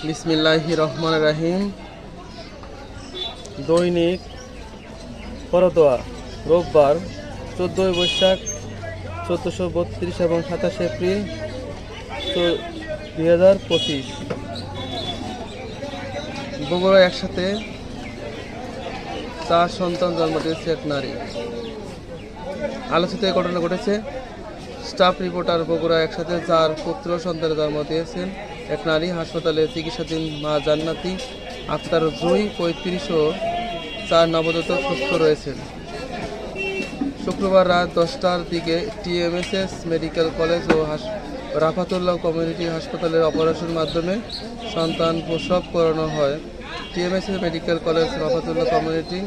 বিসমিল্লাহির রহমানির রহিম। দৈনিক করতোয়া রোববার 14 বৈশাখ 1432 এবং 27 এপ্রিল 2025। বগুড়া একসাথে 4 সন্তান জন্ম দিয়েছে এক নারী। আলোচিত এই ঘটনা ঘটেছে। স্টাফ রিপোর্টার বগুড়া একসাথে 4 পুত্র সন্তানের জন্ম দিয়েছেন এক নারী। হাসপাতালে চিকিৎসাধীন মা জান্নাতি আক্তার জুই 35 ও 4 নবজাতক সুস্থ রয়েছেন। শুক্রবার রাত 10টার দিকে টিএমএসএস মেডিকেল কলেজ ও রাফাতুল্লাহ কমিউনিটি হাসপাতালের অপারেশনের মাধ্যমে সন্তান প্রসব করানো হয়। TMSS medical college Rafatullah community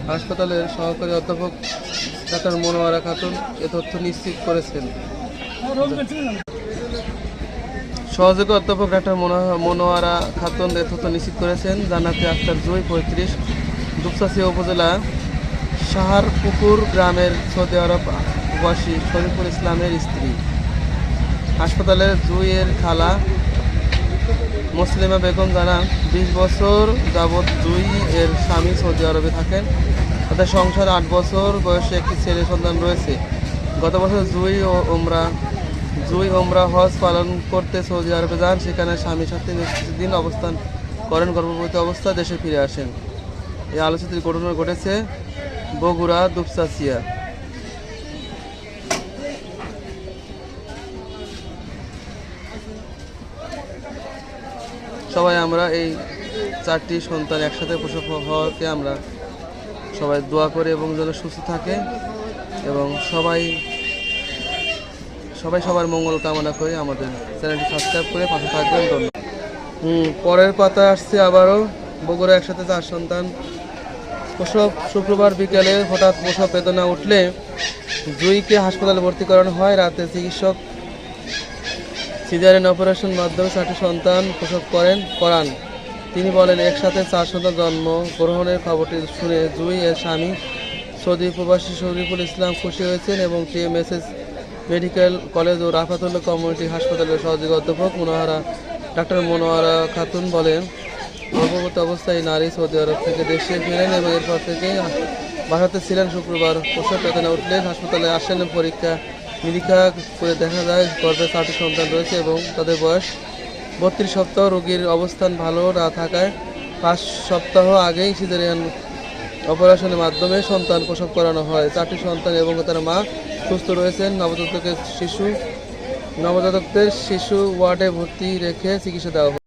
হাসপাতালের সহকারী অধ্যাপক ডাক্তার মনোয়ারা খাতুন এ তথ্য নিশ্চিত করেছেন। সহযোগী অধ্যাপক ডাক্তার মনোয়ারা খাতুন এ তথ্য নিশ্চিত করেছেন। জান্নাতি আক্তার জুই 35 দুপচাচিয়া উপজেলা সাহারপুকুর গ্রামের সৌদি আরব প্রবাসী শরীফুল ইসলামের স্ত্রী। হাসপাতালের জুইয়ের খালা মুসলিমা বেগম জানান, 20 বছর যাবৎ জুই এর স্বামী সৌদি আরবে থাকেন। তাদের সংসারে 8 বছর বয়সে একটি ছেলে সন্তান রয়েছে। গত বছর জুই ওমরা হজ পালন করতে সৌদি আরবে যান। সেখানে স্বামীর সাথে কিছুদিন অবস্থান করেন। গর্ভবতী অবস্থায় দেশে ফিরে আসেন। এই আলোচিত ঘটনা ঘটেছে বগুড়া দুপচাচিয়া। সবাই আমরা এই 4টি সন্তান একসাথে প্রসব হওয়াকে আমরা সবাই দোয়া করি এবং যেন সুস্থ থাকে এবং সবাই সবার মঙ্গল কামনা করে আমাদের চ্যানেলটি সাবস্ক্রাইব করে পাশে থাকবেন। ধন্যবাদ। পরের পাতা আসছে আবারও বগুড়া একসাথে 4 সন্তান প্রসব। শুক্রবার বিকেলে হঠাৎ প্রসব বেদনা উঠলে জুইকে হাসপাতালে ভর্তি করানো হয়। রাতে চিকিৎসক সিজারিয়ান অপারেশন মাধ্যমে 4টি সন্তান প্রসব করান। তিনি বলেন, একসাথে 4 সন্তান জন্ম গ্রহণের খবরটি শুনে জুই এর স্বামী সৌদি প্রবাসী শরীফুল ইসলাম খুশি হয়েছেন এবং টিএমএসএস মেডিকেল কলেজ ও রাফাতুল্লাহ কমিউনিটি হাসপাতালের সহযোগী অধ্যাপক ডাক্তার মনোয়ারা খাতুন বলেন, গর্ভবতী অবস্থায় নারী সৌদি আরব থেকে দেশে ফিরেন এবং এরপর থেকেই বাসাতে ছিলেন। শুক্রবার প্রসব বেদনা উঠলে হাসপাতালে আসেন। পরীক্ষা নিরীক্ষা করে দেখা যায় গর্ভে 4টি সন্তান রয়েছে এবং তাদের বয়স 32 সপ্তাহ। রোগীর অবস্থান ভালো না থাকায় 5 সপ্তাহ আগেই সিজারিয়ান অপারেশনের মাধ্যমে সন্তান প্রসব করানো হয়। 4টি সন্তান এবং তার মা সুস্থ রয়েছেন। নবজাতকদের শিশু ওয়ার্ডে ভর্তি রেখে চিকিৎসা দেওয়া হয়।